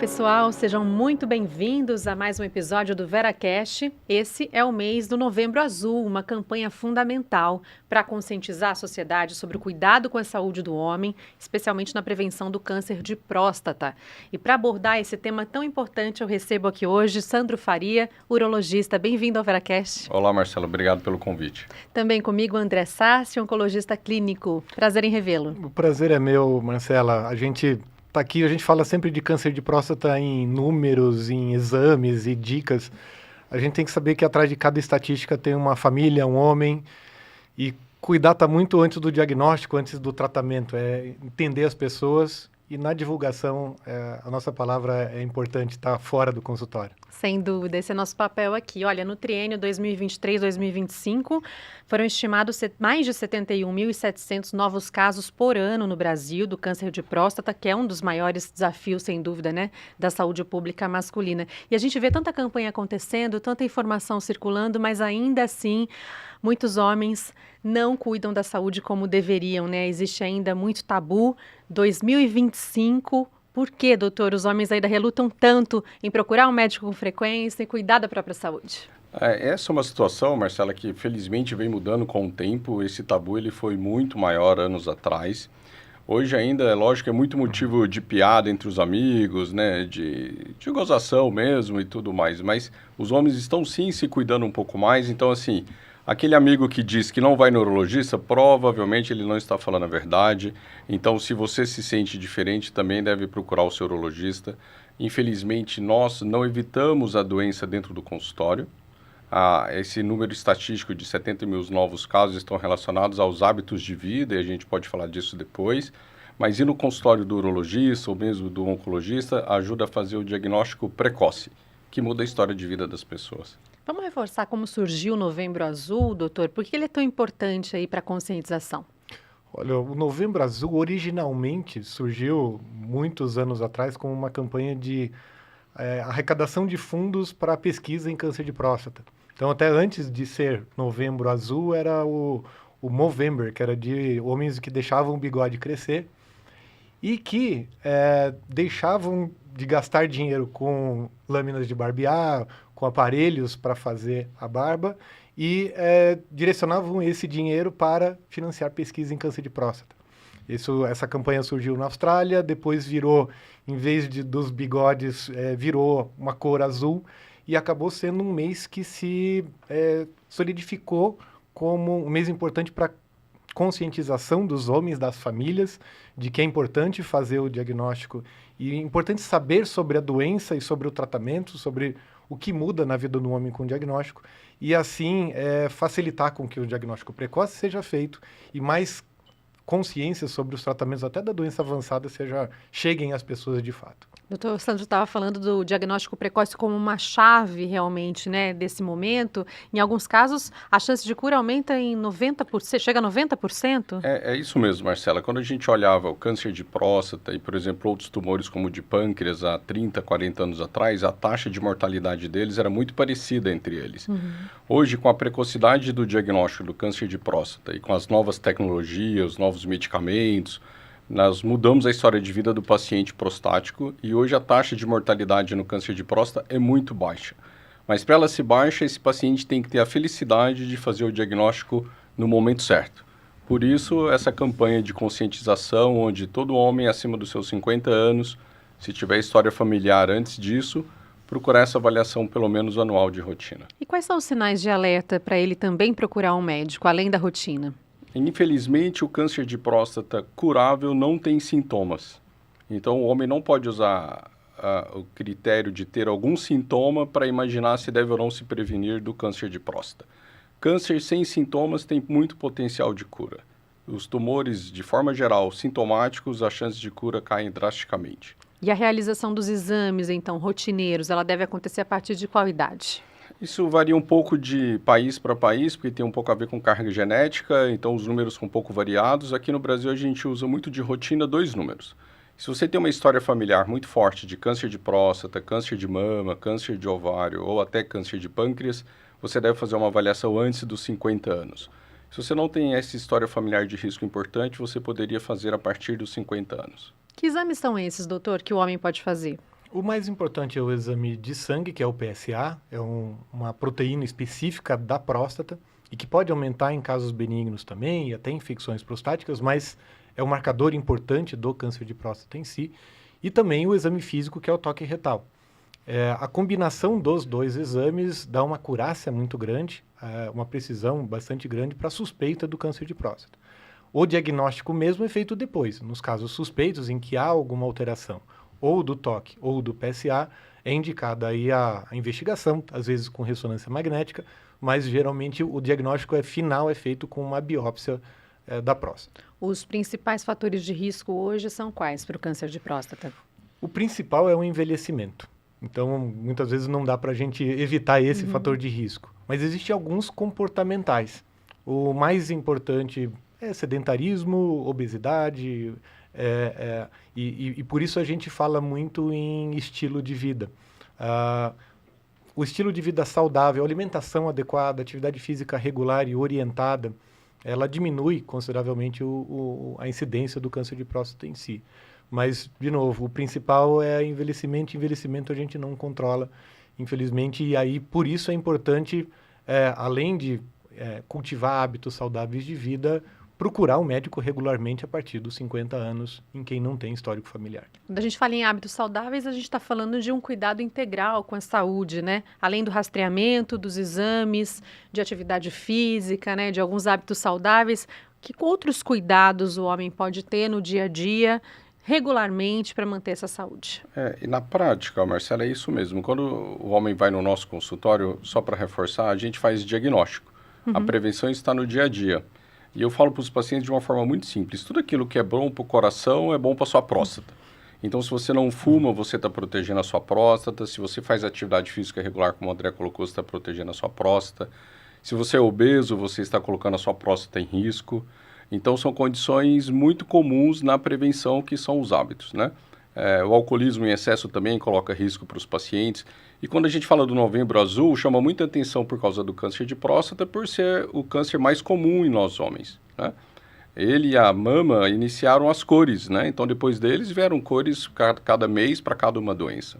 pessoal, sejam muito bem-vindos a mais um episódio do VeraCast. Esse é o mês do Novembro Azul, uma campanha fundamental para conscientizar a sociedade sobre o cuidado com a saúde do homem, especialmente na prevenção do câncer de próstata. E para abordar esse tema tão importante, eu recebo aqui hoje Sandro Faria, urologista. Bem-vindo ao VeraCast. Olá, Marcelo. Obrigado pelo convite. Também comigo, André Sassi, oncologista clínico. Prazer em revê-lo. O prazer é meu, Marcela. A gente tá aqui, a gente fala sempre de câncer de próstata em números, em exames e dicas. A gente tem que saber que atrás de cada estatística tem uma família, um homem, e cuidar está muito antes do diagnóstico, antes do tratamento, é entender as pessoas e na divulgação a nossa palavra é importante, está fora do consultório. Sem dúvida, esse é nosso papel aqui. Olha, no triênio 2023-2025, foram estimados mais de 71.700 novos casos por ano no Brasil do câncer de próstata, que é um dos maiores desafios, sem dúvida, né, da saúde pública masculina. E a gente vê tanta campanha acontecendo, tanta informação circulando, mas ainda assim, muitos homens não cuidam da saúde como deveriam, né? Existe ainda muito tabu. 2025... Por que, doutor, os homens ainda relutam tanto em procurar um médico com frequência e cuidar da própria saúde? Essa é uma situação, Marcela, que felizmente vem mudando com o tempo. Esse tabu ele foi muito maior anos atrás. Hoje ainda, é lógico, é muito motivo de piada entre os amigos, né, de gozação mesmo e tudo mais. Mas os homens estão sim se cuidando um pouco mais. Então, assim, aquele amigo que diz que não vai no urologista, provavelmente ele não está falando a verdade. Então, se você se sente diferente, também deve procurar o seu urologista. Infelizmente, nós não evitamos a doença dentro do consultório. Esse número estatístico de 70 mil novos casos estão relacionados aos hábitos de vida, e a gente pode falar disso depois. Mas ir no consultório do urologista ou mesmo do oncologista ajuda a fazer o diagnóstico precoce, que muda a história de vida das pessoas. Vamos reforçar como surgiu o Novembro Azul, doutor? Por que ele é tão importante aí para a conscientização? Olha, o Novembro Azul originalmente surgiu muitos anos atrás como uma campanha de arrecadação de fundos para a pesquisa em câncer de próstata. Então, até antes de ser Novembro Azul, era o Movember, que era de homens que deixavam o bigode crescer e que deixavam de gastar dinheiro com lâminas de barbear, com aparelhos para fazer a barba e direcionavam esse dinheiro para financiar pesquisa em câncer de próstata. Essa campanha surgiu na Austrália, depois virou, em vez dos bigodes, virou uma cor azul e acabou sendo um mês que se solidificou como um mês importante para conscientização dos homens, das famílias, de que é importante fazer o diagnóstico e é importante saber sobre a doença e sobre o tratamento, sobre o que muda na vida do homem com o diagnóstico e assim facilitar com que o diagnóstico precoce seja feito e mais consciência sobre os tratamentos até da doença avançada cheguem às pessoas de fato. Doutor Sandro estava falando do diagnóstico precoce como uma chave realmente, né, desse momento. Em alguns casos, a chance de cura aumenta em 90%, chega a 90%? É isso mesmo, Marcela. Quando a gente olhava o câncer de próstata e, por exemplo, outros tumores como o de pâncreas há 30, 40 anos atrás, a taxa de mortalidade deles era muito parecida entre eles. Uhum. Hoje, com a precocidade do diagnóstico do câncer de próstata e com as novas tecnologias, os novos medicamentos, nós mudamos a história de vida do paciente prostático e hoje a taxa de mortalidade no câncer de próstata é muito baixa. Mas para ela ser baixa, esse paciente tem que ter a felicidade de fazer o diagnóstico no momento certo. Por isso, essa campanha de conscientização, onde todo homem acima dos seus 50 anos, se tiver história familiar antes disso, procurar essa avaliação pelo menos anual de rotina. E quais são os sinais de alerta para ele também procurar um médico, além da rotina? Infelizmente, o câncer de próstata curável não tem sintomas. Então, o homem não pode usar o critério de ter algum sintoma para imaginar se deve ou não se prevenir do câncer de próstata. Câncer sem sintomas tem muito potencial de cura. Os tumores, de forma geral, sintomáticos, as chances de cura caem drasticamente. E a realização dos exames, então, rotineiros, ela deve acontecer a partir de qual idade? Isso varia um pouco de país para país, porque tem um pouco a ver com carga genética, então os números são um pouco variados. Aqui no Brasil a gente usa muito de rotina 2 números. Se você tem uma história familiar muito forte de câncer de próstata, câncer de mama, câncer de ovário ou até câncer de pâncreas, você deve fazer uma avaliação antes dos 50 anos. Se você não tem essa história familiar de risco importante, você poderia fazer a partir dos 50 anos. Que exames são esses, doutor, que o homem pode fazer? O mais importante é o exame de sangue, que é o PSA, é uma proteína específica da próstata e que pode aumentar em casos benignos também e até infecções prostáticas, mas é um marcador importante do câncer de próstata em si. E também o exame físico, que é o toque retal. A combinação dos dois exames dá uma acurácia muito grande, uma precisão bastante grande para a suspeita do câncer de próstata. O diagnóstico mesmo é feito depois, nos casos suspeitos em que há alguma alteração, ou do toque ou do PSA, é indicada aí a investigação, às vezes com ressonância magnética, mas geralmente o diagnóstico final é feito com uma biópsia da próstata. Os principais fatores de risco hoje são quais para o câncer de próstata? O principal é o envelhecimento. Então, muitas vezes não dá para a gente evitar esse fator de risco. Mas existem alguns comportamentais. O mais importante é sedentarismo, obesidade, e por isso a gente fala muito em estilo de vida. O estilo de vida saudável, alimentação adequada, atividade física regular e orientada, ela diminui consideravelmente a incidência do câncer de próstata em si. Mas, de novo, o principal é envelhecimento. Envelhecimento a gente não controla, infelizmente, e aí por isso é importante, além de cultivar hábitos saudáveis de vida, procurar um médico regularmente a partir dos 50 anos em quem não tem histórico familiar. Quando a gente fala em hábitos saudáveis, a gente está falando de um cuidado integral com a saúde, né? Além do rastreamento, dos exames, de atividade física, né? De alguns hábitos saudáveis. Que outros cuidados o homem pode ter no dia a dia, regularmente, para manter essa saúde? E na prática, Marcela, é isso mesmo. Quando o homem vai no nosso consultório, só para reforçar, a gente faz diagnóstico. A prevenção está no dia a dia. E eu falo para os pacientes de uma forma muito simples. Tudo aquilo que é bom para o coração é bom para a sua próstata. Então, se você não fuma, você está protegendo a sua próstata. Se você faz atividade física regular, como o André colocou, você está protegendo a sua próstata. Se você é obeso, você está colocando a sua próstata em risco. Então, são condições muito comuns na prevenção, que são os hábitos, né? O alcoolismo em excesso também coloca risco para os pacientes. E quando a gente fala do Novembro Azul, chama muita atenção por causa do câncer de próstata, por ser o câncer mais comum em nós homens, né? Ele e a mama iniciaram as cores, né? Então, depois deles, vieram cores cada mês para cada uma doença.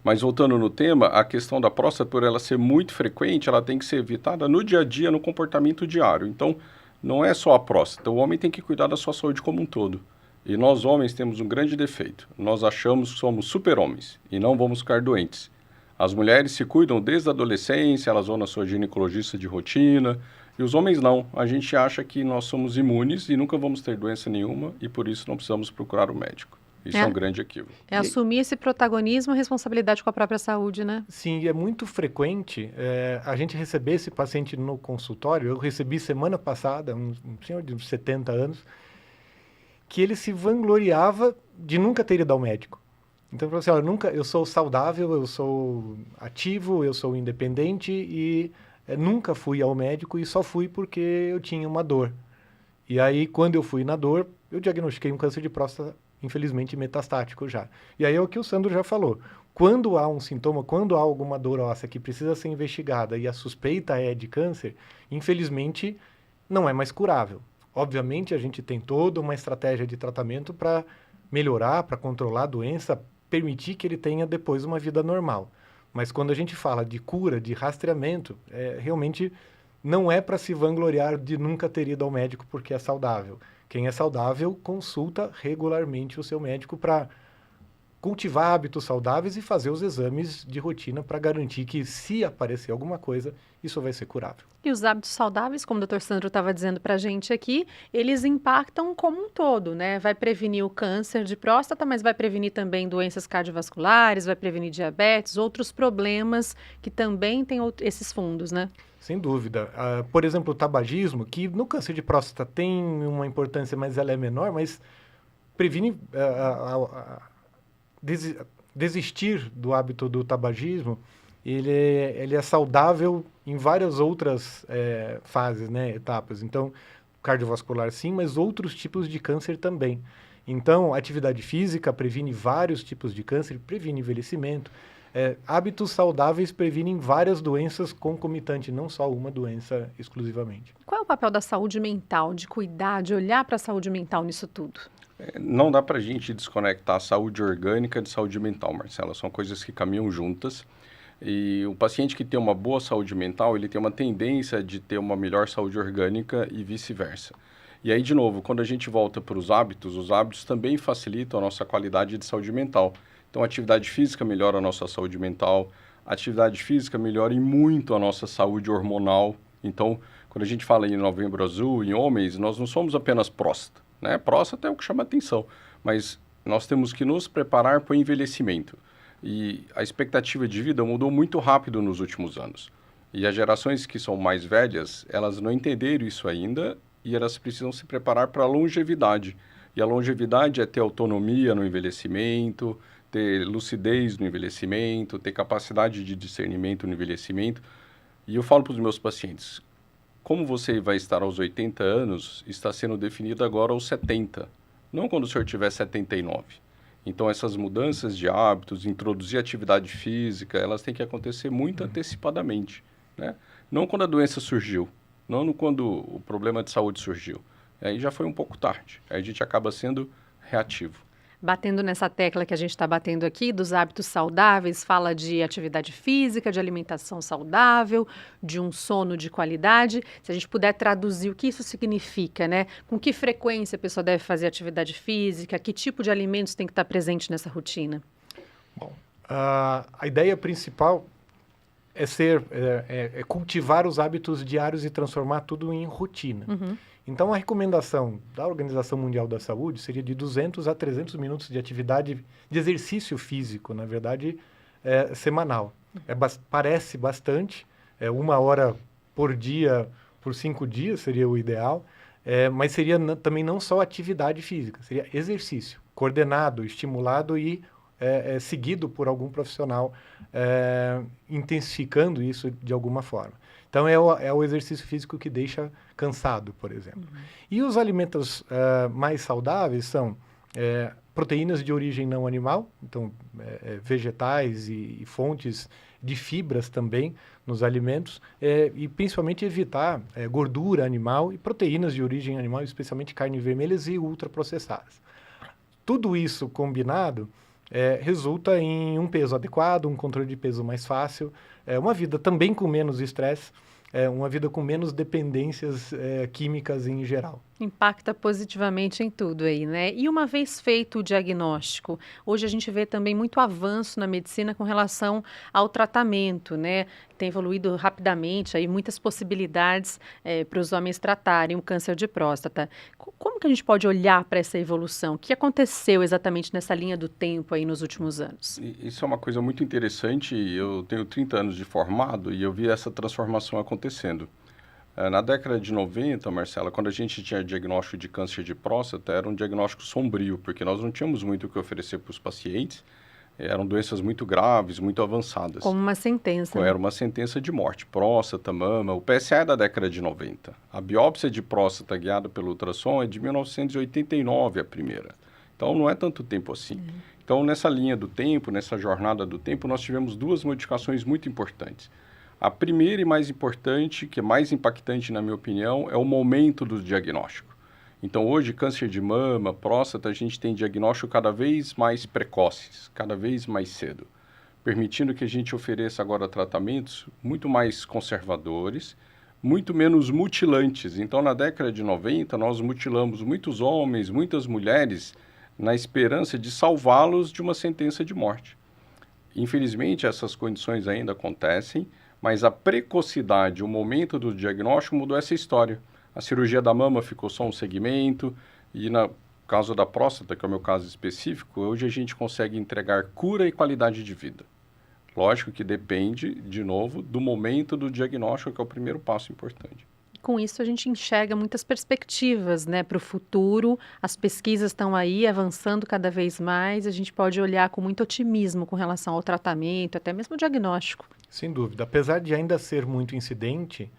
Mas voltando no tema, a questão da próstata, por ela ser muito frequente, ela tem que ser evitada no dia a dia, no comportamento diário. Então, não é só a próstata, o homem tem que cuidar da sua saúde como um todo. E nós homens temos um grande defeito. Nós achamos que somos super-homens e não vamos ficar doentes. As mulheres se cuidam desde a adolescência, elas vão na sua ginecologista de rotina, e os homens não. A gente acha que nós somos imunes e nunca vamos ter doença nenhuma e por isso não precisamos procurar o médico. Isso é um grande equívoco. Assumir esse protagonismo e responsabilidade com a própria saúde, né? Sim, e é muito frequente a gente receber esse paciente no consultório. Eu recebi semana passada, um senhor de uns 70 anos, que ele se vangloriava de nunca ter ido ao médico. Então, ele falou assim, eu sou saudável, eu sou ativo, eu sou independente e nunca fui ao médico e só fui porque eu tinha uma dor. E aí, quando eu fui na dor, eu diagnostiquei um câncer de próstata, infelizmente metastático já. E aí é o que o Sandro já falou. Quando há um sintoma, quando há alguma dor óssea que precisa ser investigada e a suspeita é de câncer, infelizmente não é mais curável. Obviamente, a gente tem toda uma estratégia de tratamento para melhorar, para controlar a doença, permitir que ele tenha depois uma vida normal. Mas quando a gente fala de cura, de rastreamento, realmente não é para se vangloriar de nunca ter ido ao médico porque é saudável. Quem é saudável consulta regularmente o seu médico para cultivar hábitos saudáveis e fazer os exames de rotina para garantir que, se aparecer alguma coisa, isso vai ser curável. E os hábitos saudáveis, como o Dr. Sandro estava dizendo para a gente aqui, eles impactam como um todo, né? Vai prevenir o câncer de próstata, mas vai prevenir também doenças cardiovasculares, vai prevenir diabetes, outros problemas que também têm esses fundos, né? Sem dúvida. Por exemplo, o tabagismo, que no câncer de próstata tem uma importância, mas ela é menor, mas previne desistir do hábito do tabagismo. Ele é saudável em várias outras fases, né, etapas. Então, cardiovascular sim, mas outros tipos de câncer também. Então, atividade física previne vários tipos de câncer, previne envelhecimento. Hábitos saudáveis previnem várias doenças concomitantes, não só uma doença exclusivamente. Qual é o papel da saúde mental, de cuidar, de olhar para a saúde mental nisso tudo? Não dá para a gente desconectar a saúde orgânica de saúde mental, Marcela. São coisas que caminham juntas. E o paciente que tem uma boa saúde mental, ele tem uma tendência de ter uma melhor saúde orgânica e vice-versa. E aí, de novo, quando a gente volta para os hábitos também facilitam a nossa qualidade de saúde mental. Então, a atividade física melhora a nossa saúde mental, a atividade física melhora e muito a nossa saúde hormonal. Então, quando a gente fala em Novembro Azul, em homens, nós não somos apenas próstata, né? Próstata é o que chama atenção, mas nós temos que nos preparar para o envelhecimento. E a expectativa de vida mudou muito rápido nos últimos anos. E as gerações que são mais velhas, elas não entenderam isso ainda e elas precisam se preparar para a longevidade. E a longevidade é ter autonomia no envelhecimento, ter lucidez no envelhecimento, ter capacidade de discernimento no envelhecimento. E eu falo para os meus pacientes, como você vai estar aos 80 anos, está sendo definido agora aos 70, não quando o senhor tiver 79. Então, essas mudanças de hábitos, introduzir atividade física, elas têm que acontecer muito antecipadamente, né? Não quando a doença surgiu, não quando o problema de saúde surgiu. Aí já foi um pouco tarde, aí a gente acaba sendo reativo. Batendo nessa tecla que a gente está batendo aqui, dos hábitos saudáveis, fala de atividade física, de alimentação saudável, de um sono de qualidade. Se a gente puder traduzir o que isso significa, né? Com que frequência a pessoa deve fazer atividade física, que tipo de alimentos tem que estar presente nessa rotina? Bom, a ideia principal é cultivar os hábitos diários e transformar tudo em rotina. Uhum. Então, a recomendação da Organização Mundial da Saúde seria de 200 a 300 minutos de atividade, de exercício físico, na verdade, semanal. Parece bastante, 1 hora por dia, por 5 dias seria o ideal, mas seria também não só atividade física, seria exercício, coordenado, estimulado e seguido por algum profissional, intensificando isso de alguma forma. Então, é o exercício físico que deixa cansado, por exemplo. Uhum. E os alimentos mais saudáveis são proteínas de origem não animal, então vegetais e fontes de fibras também nos alimentos, e principalmente evitar gordura animal e proteínas de origem animal, especialmente carnes vermelhas e ultraprocessadas. Tudo isso combinado resulta em um peso adequado, um controle de peso mais fácil, uma vida também com menos estresse, uma vida com menos dependências químicas em geral. Impacta positivamente em tudo aí, né? E uma vez feito o diagnóstico, hoje a gente vê também muito avanço na medicina com relação ao tratamento, né? Tem evoluído rapidamente, aí muitas possibilidades para os homens tratarem o câncer de próstata. Como que a gente pode olhar para essa evolução? O que aconteceu exatamente nessa linha do tempo aí nos últimos anos? Isso é uma coisa muito interessante. Eu tenho 30 anos de formado e eu vi essa transformação acontecendo. Na década de 90, Marcela, quando a gente tinha diagnóstico de câncer de próstata, era um diagnóstico sombrio, porque nós não tínhamos muito o que oferecer para os pacientes. Eram doenças muito graves, muito avançadas. Como uma sentença. Era uma sentença de morte. Próstata, mama. O PSA é da década de 90. A biópsia de próstata guiada pelo ultrassom é de 1989, a primeira. Então, não é tanto tempo assim. Então, nessa linha do tempo, nessa jornada do tempo, nós tivemos 2 modificações muito importantes. A primeira e mais importante, que é mais impactante na minha opinião, é o momento do diagnóstico. Então, hoje, câncer de mama, próstata, a gente tem diagnóstico cada vez mais precoces, cada vez mais cedo, permitindo que a gente ofereça agora tratamentos muito mais conservadores, muito menos mutilantes. Então, na década de 90, nós mutilamos muitos homens, muitas mulheres, na esperança de salvá-los de uma sentença de morte. Infelizmente, essas condições ainda acontecem, mas a precocidade, o momento do diagnóstico mudou essa história. A cirurgia da mama ficou só um segmento e no caso da próstata, que é o meu caso específico, hoje a gente consegue entregar cura e qualidade de vida. Lógico que depende, de novo, do momento do diagnóstico, que é o primeiro passo importante. Com isso, a gente enxerga muitas perspectivas, né, para o futuro. As pesquisas estão aí avançando cada vez mais. A gente pode olhar com muito otimismo com relação ao tratamento, até mesmo o diagnóstico. Sem dúvida. Apesar de ainda ser muito incidente,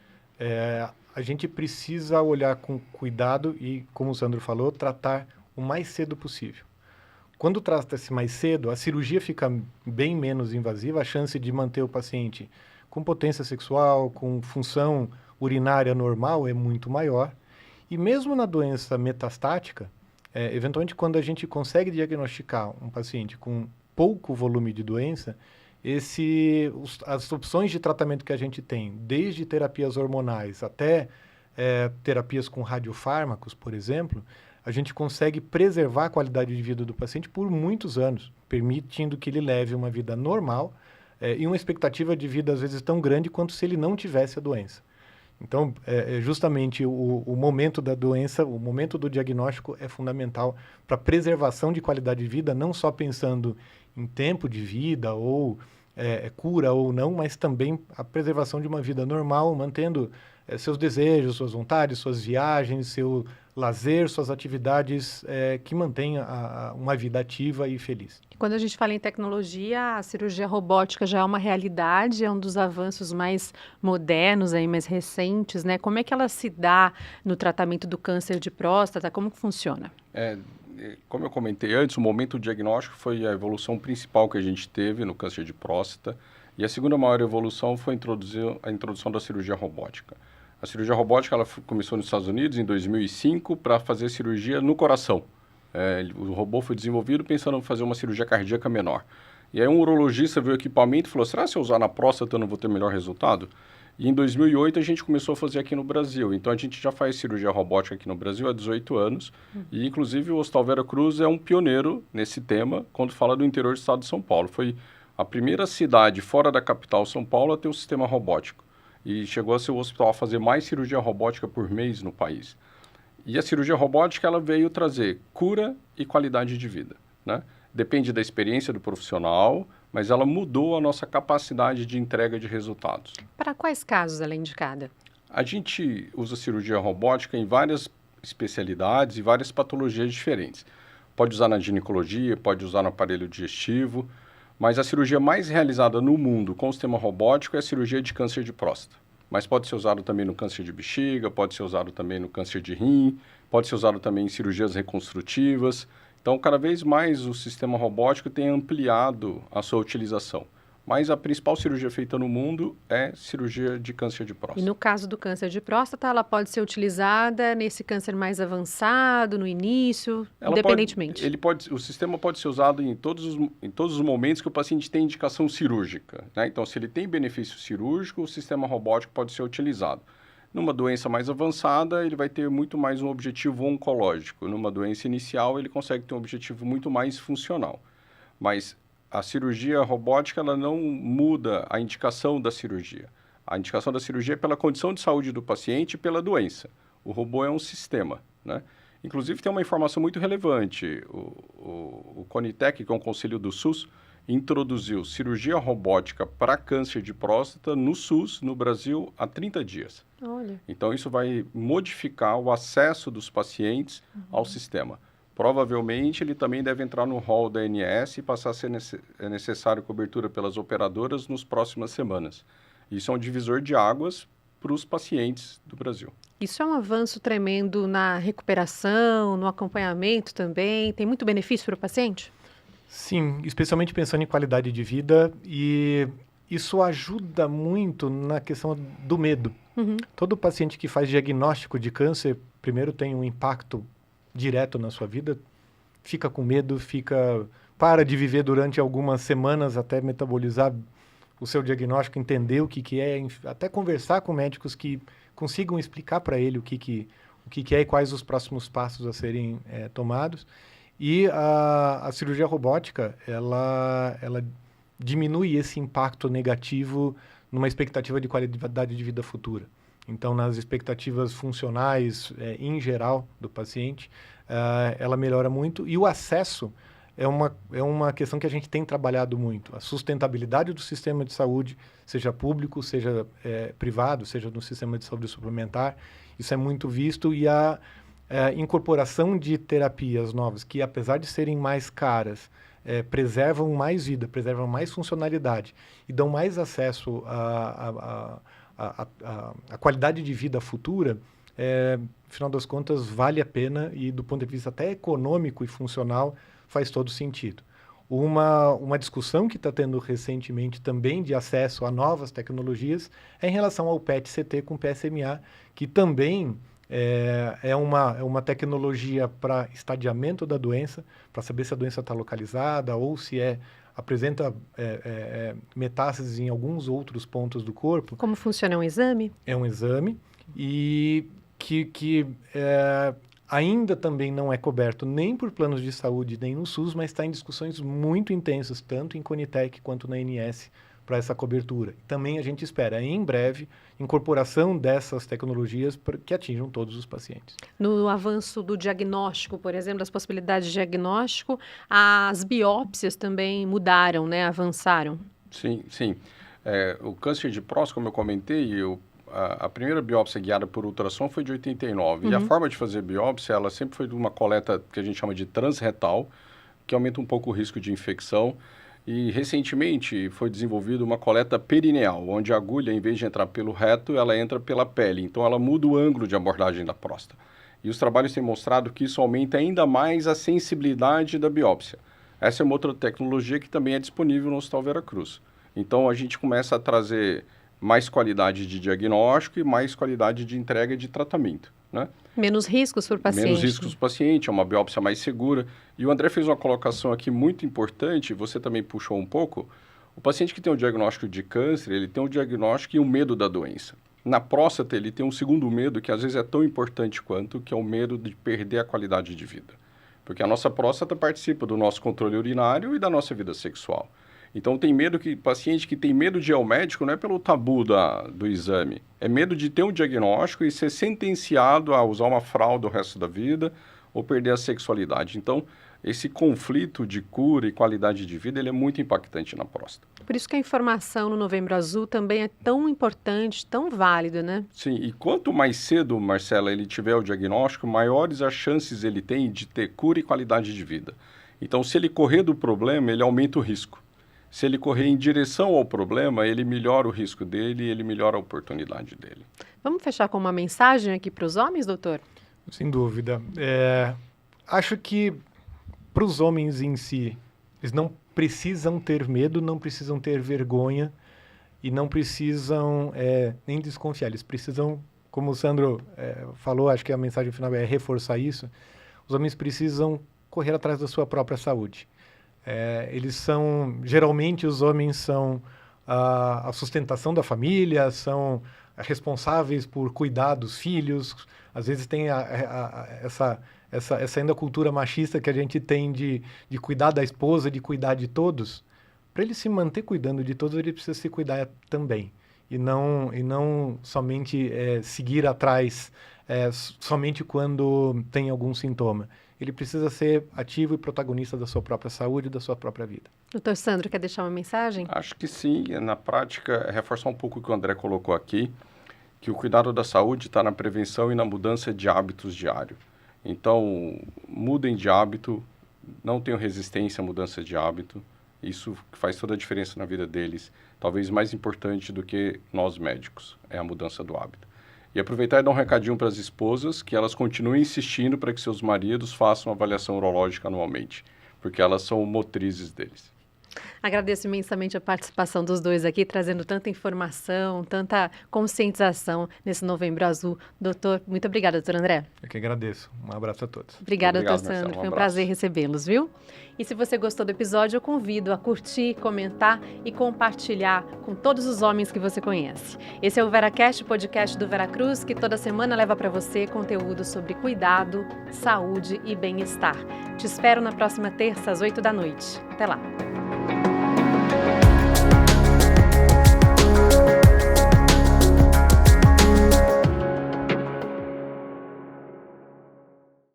a gente precisa olhar com cuidado e, como o Sandro falou, tratar o mais cedo possível. Quando trata-se mais cedo, a cirurgia fica bem menos invasiva, a chance de manter o paciente com potência sexual, com função urinária normal é muito maior. E mesmo na doença metastática, Eventualmente, quando a gente consegue diagnosticar um paciente com pouco volume de doença, as opções de tratamento que a gente tem, desde terapias hormonais até terapias com radiofármacos, por exemplo, a gente consegue preservar a qualidade de vida do paciente por muitos anos, permitindo que ele leve uma vida normal e uma expectativa de vida, às vezes, tão grande quanto se ele não tivesse a doença. Então, justamente o momento da doença, o momento do diagnóstico é fundamental para a preservação de qualidade de vida, não só pensando em tempo de vida ou cura ou não, mas também a preservação de uma vida normal, mantendo seus desejos, suas vontades, suas viagens, seu lazer, suas atividades que mantenham uma vida ativa e feliz. Quando a gente fala em tecnologia, a cirurgia robótica já é uma realidade, é um dos avanços mais modernos, aí, mais recentes, né? Como é que ela se dá no tratamento do câncer de próstata? Como que funciona? Como eu comentei antes, o momento diagnóstico foi a evolução principal que a gente teve no câncer de próstata, e a segunda maior evolução foi a introdução da cirurgia robótica. A cirurgia robótica ela começou nos Estados Unidos em 2005 para fazer cirurgia no coração. O robô foi desenvolvido pensando em fazer uma cirurgia cardíaca menor. E aí um urologista viu o equipamento e falou, será que se eu usar na próstata eu não vou ter melhor resultado? E em 2008 a gente começou a fazer aqui no Brasil. Então a gente já faz cirurgia robótica aqui no Brasil há 18 anos. E inclusive o Hospital Vera Cruz é um pioneiro nesse tema quando fala do interior do estado de São Paulo. Foi a primeira cidade fora da capital São Paulo a ter um sistema robótico. E chegou a ser o hospital a fazer mais cirurgia robótica por mês no país. E a cirurgia robótica ela veio trazer cura e qualidade de vida, né? Depende da experiência do profissional, mas ela mudou a nossa capacidade de entrega de resultados. Para quais casos ela é indicada? A gente usa cirurgia robótica em várias especialidades e várias patologias diferentes. Pode usar na ginecologia, pode usar no aparelho digestivo, mas a cirurgia mais realizada no mundo com o sistema robótico é a cirurgia de câncer de próstata. Mas pode ser usado também no câncer de bexiga, pode ser usado também no câncer de rim, pode ser usado também em cirurgias reconstrutivas. Então, cada vez mais o sistema robótico tem ampliado a sua utilização. Mas a principal cirurgia feita no mundo é cirurgia de câncer de próstata. E no caso do câncer de próstata, ela pode ser utilizada nesse câncer mais avançado, no início, independentemente? O sistema pode ser usado em todos os momentos que o paciente tem indicação cirúrgica, né? Então, se ele tem benefício cirúrgico, o sistema robótico pode ser utilizado. Numa doença mais avançada, ele vai ter muito mais um objetivo oncológico. Numa doença inicial, ele consegue ter um objetivo muito mais funcional. Mas a cirurgia robótica ela não muda a indicação da cirurgia. A indicação da cirurgia é pela condição de saúde do paciente e pela doença. O robô é um sistema, né? Inclusive, tem uma informação muito relevante. O CONITEC, que é um conselho do SUS, introduziu cirurgia robótica para câncer de próstata no SUS, no Brasil, há 30 dias. Olha. Então, isso vai modificar o acesso dos pacientes ao sistema. Provavelmente, ele também deve entrar no rol da ANS e passar a ser necessário cobertura pelas operadoras nas próximas semanas. Isso é um divisor de águas para os pacientes do Brasil. Isso é um avanço tremendo na recuperação, no acompanhamento também. Tem muito benefício para o paciente? Sim, especialmente pensando em qualidade de vida, e isso ajuda muito na questão do medo. Todo paciente que faz diagnóstico de câncer, primeiro tem um impacto direto na sua vida, fica com medo, para de viver durante algumas semanas até metabolizar o seu diagnóstico, entender o que é, até conversar com médicos que consigam explicar para ele o que é e quais os próximos passos a serem tomados. E a cirurgia robótica, ela diminui esse impacto negativo numa expectativa de qualidade de vida futura. Então, nas expectativas funcionais, em geral, do paciente, ela melhora muito. E o acesso é uma questão que a gente tem trabalhado muito. A sustentabilidade do sistema de saúde, seja público, seja privado, seja no sistema de saúde suplementar, isso é muito visto. E a incorporação de terapias novas, que apesar de serem mais caras, preservam mais vida, preservam mais funcionalidade e dão mais acesso a qualidade de vida futura, no final das contas, vale a pena e, do ponto de vista até econômico e funcional, faz todo sentido. Uma discussão que está tendo recentemente também de acesso a novas tecnologias é em relação ao PET-CT com PSMA, que também É uma tecnologia para estadiamento da doença, para saber se a doença está localizada ou se apresenta metástases em alguns outros pontos do corpo. Como funciona um exame? É um exame e que ainda também não é coberto nem por planos de saúde, nem no SUS, mas está em discussões muito intensas, tanto em Conitec quanto na ANS, para essa cobertura. Também a gente espera, em breve, incorporação dessas tecnologias que atinjam todos os pacientes. No avanço do diagnóstico, por exemplo, das possibilidades de diagnóstico, as biópsias também mudaram, né? Avançaram. Sim, sim. O câncer de próstata, como eu comentei, a primeira biópsia guiada por ultrassom foi de 89. E a forma de fazer biópsia, ela sempre foi de uma coleta que a gente chama de transretal, que aumenta um pouco o risco de infecção. E, recentemente, foi desenvolvida uma coleta perineal, onde a agulha, em vez de entrar pelo reto, ela entra pela pele. Então, ela muda o ângulo de abordagem da próstata. E os trabalhos têm mostrado que isso aumenta ainda mais a sensibilidade da biópsia. Essa é uma outra tecnologia que também é disponível no Hospital Veracruz. Então, a gente começa a trazer mais qualidade de diagnóstico e mais qualidade de entrega de tratamento, né? Menos riscos para o paciente. Menos riscos para o paciente, é uma biópsia mais segura. E o André fez uma colocação aqui muito importante, você também puxou um pouco. O paciente que tem um diagnóstico de câncer, ele tem um diagnóstico e um medo da doença. Na próstata, ele tem um segundo medo, que às vezes é tão importante quanto, que é o medo de perder a qualidade de vida. Porque a nossa próstata participa do nosso controle urinário e da nossa vida sexual. Então, paciente que tem medo de ir ao médico não é pelo tabu do exame, é medo de ter um diagnóstico e ser sentenciado a usar uma fralda o resto da vida ou perder a sexualidade. Então, esse conflito de cura e qualidade de vida, ele é muito impactante na próstata. Por isso que a informação no Novembro Azul também é tão importante, tão válida, né? Sim, e quanto mais cedo, Marcela, ele tiver o diagnóstico, maiores as chances ele tem de ter cura e qualidade de vida. Então, se ele correr do problema, ele aumenta o risco. Se ele correr em direção ao problema, ele melhora o risco dele e ele melhora a oportunidade dele. Vamos fechar com uma mensagem aqui para os homens, doutor? Sem dúvida. Acho que para os homens em si, eles não precisam ter medo, não precisam ter vergonha e não precisam nem desconfiar. Eles precisam, como o Sandro falou, acho que a mensagem final é reforçar isso, os homens precisam correr atrás da sua própria saúde. Geralmente os homens são a sustentação da família, são responsáveis por cuidar dos filhos, às vezes tem essa ainda cultura machista que a gente tem de cuidar da esposa, de cuidar de todos. Para ele se manter cuidando de todos, ele precisa se cuidar também, e não somente seguir atrás somente quando tem algum sintoma. Ele precisa ser ativo e protagonista da sua própria saúde e da sua própria vida. Doutor Sandro, quer deixar uma mensagem? Acho que sim. Na prática, reforçar um pouco o que o André colocou aqui, que o cuidado da saúde está na prevenção e na mudança de hábitos diários. Então, mudem de hábito, não tenham resistência à mudança de hábito. Isso faz toda a diferença na vida deles. Talvez mais importante do que nós médicos, é a mudança do hábito. E aproveitar e dar um recadinho para as esposas, que elas continuem insistindo para que seus maridos façam uma avaliação urológica anualmente, porque elas são motrizes deles. Agradeço imensamente a participação dos dois aqui, trazendo tanta informação, tanta conscientização nesse Novembro Azul. Doutor, muito obrigada, doutor André. Eu que agradeço. Um abraço a todos. Obrigada, Obrigado, doutor Sandro. Marcelo. Foi um prazer recebê-los, viu? E se você gostou do episódio, eu convido a curtir, comentar e compartilhar com todos os homens que você conhece. Esse é o VeraCast, podcast do Veracruz, que toda semana leva para você conteúdo sobre cuidado, saúde e bem-estar. Te espero na próxima terça, às 8 da noite. Até lá!